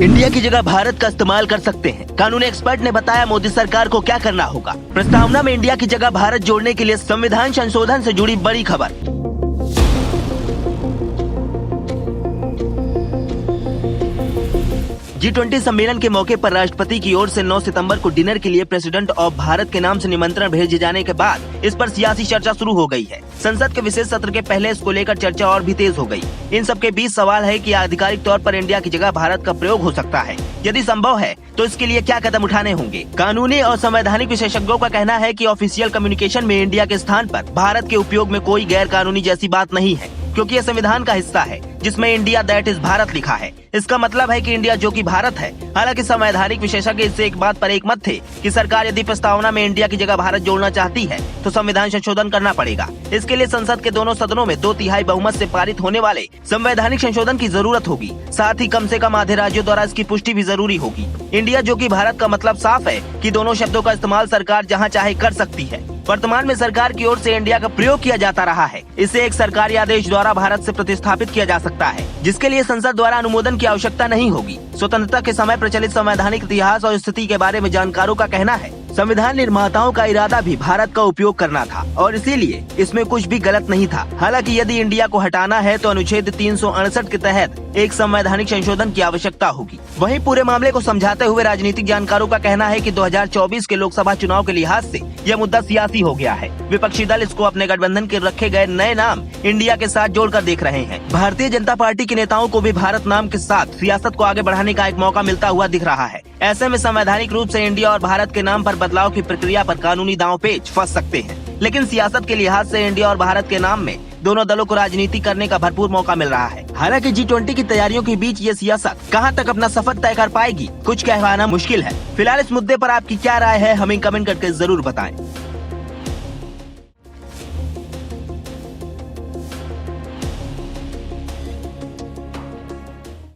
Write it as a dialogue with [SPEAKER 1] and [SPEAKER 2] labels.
[SPEAKER 1] India की जगह भारत का इस्तेमाल कर सकते हैं। कानूनी एक्सपर्ट ने बताया मोदी सरकार को क्या करना होगा। प्रस्तावना में इंडिया की जगह भारत जोड़ने के लिए संविधान संशोधन से जुड़ी बड़ी खबर। G20 सम्मेलन के मौके पर राष्ट्रपति की ओर से 9 सितंबर को डिनर के लिए प्रेसिडेंट ऑफ भारत के नाम से निमंत्रण भेजे जाने के बाद इस पर सियासी चर्चा शुरू हो गई है। संसद के विशेष सत्र के पहले इसको लेकर चर्चा और भी तेज हो गई। इन सब के बीच सवाल है कि आधिकारिक तौर पर इंडिया की जगह भारत का प्रयोग हो सकता है। यदि संभव है तो इसके लिए क्या कदम उठाने होंगे। कानूनी और संवैधानिक विशेषज्ञों का कहना है कि ऑफिशियल कम्युनिकेशन में इंडिया के स्थान पर भारत के उपयोग में कोई गैर कानूनी जैसी बात नहीं है, क्योंकि यह संविधान का हिस्सा है जिसमें इंडिया दैट इज भारत लिखा है। इसका मतलब है कि इंडिया जो कि भारत है। हालांकि संवैधानिक विशेषज्ञ इससे एक बात पर एकमत थे कि सरकार यदि प्रस्तावना में इंडिया की जगह भारत जोड़ना चाहती है तो संविधान संशोधन करना पड़ेगा। इसके लिए संसद के दोनों सदनों में 2/3 बहुमत से पारित होने वाले संवैधानिक संशोधन की जरूरत होगी। साथ ही कम से कम आधे राज्यों द्वारा इसकी पुष्टि भी जरूरी होगी। इंडिया जो कि भारत का मतलब साफ है कि दोनों शब्दों का इस्तेमाल सरकार जहाँ चाहे कर सकती है। वर्तमान में सरकार की ओर से इंडिया का प्रयोग किया जाता रहा है। इसे एक सरकारी आदेश द्वारा भारत से प्रतिस्थापित किया जा सकता है, जिसके लिए संसद द्वारा अनुमोदन की आवश्यकता नहीं होगी। स्वतंत्रता के समय प्रचलित संवैधानिक इतिहास और स्थिति के बारे में जानकारों का कहना है संविधान निर्माताओं का इरादा भी भारत का उपयोग करना था और इसीलिए इसमें कुछ भी गलत नहीं था। हालांकि यदि इंडिया को हटाना है तो अनुच्छेद 368 के तहत एक संवैधानिक संशोधन की आवश्यकता होगी। वहीं पूरे मामले को समझाते हुए राजनीतिक जानकारों का कहना है कि 2024 के लोकसभा चुनाव के लिहाज से यह मुद्दा सियासी हो गया है। विपक्षी दल इसको अपने गठबंधन के रखे गए नए नाम इंडिया के साथ जोड़कर देख रहे हैं। भारतीय जनता पार्टी के नेताओं को भी भारत नाम के साथ सियासत को आगे बढ़ाने का एक मौका मिलता हुआ दिख रहा है। ऐसे में संवैधानिक रूप से इंडिया और भारत के नाम पर बदलाव की प्रक्रिया पर कानूनी दांव-पेच फंस सकते हैं। लेकिन सियासत के लिहाज से इंडिया और भारत के नाम में दोनों दलों को राजनीति करने का भरपूर मौका मिल रहा है। हालांकि G20 की तैयारियों के बीच ये सियासत कहां तक अपना सफर तय कर पाएगी, कुछ कहना मुश्किल है। फिलहाल इस मुद्दे पर आपकी क्या राय है, हमें कमेंट करके जरूर बताएं।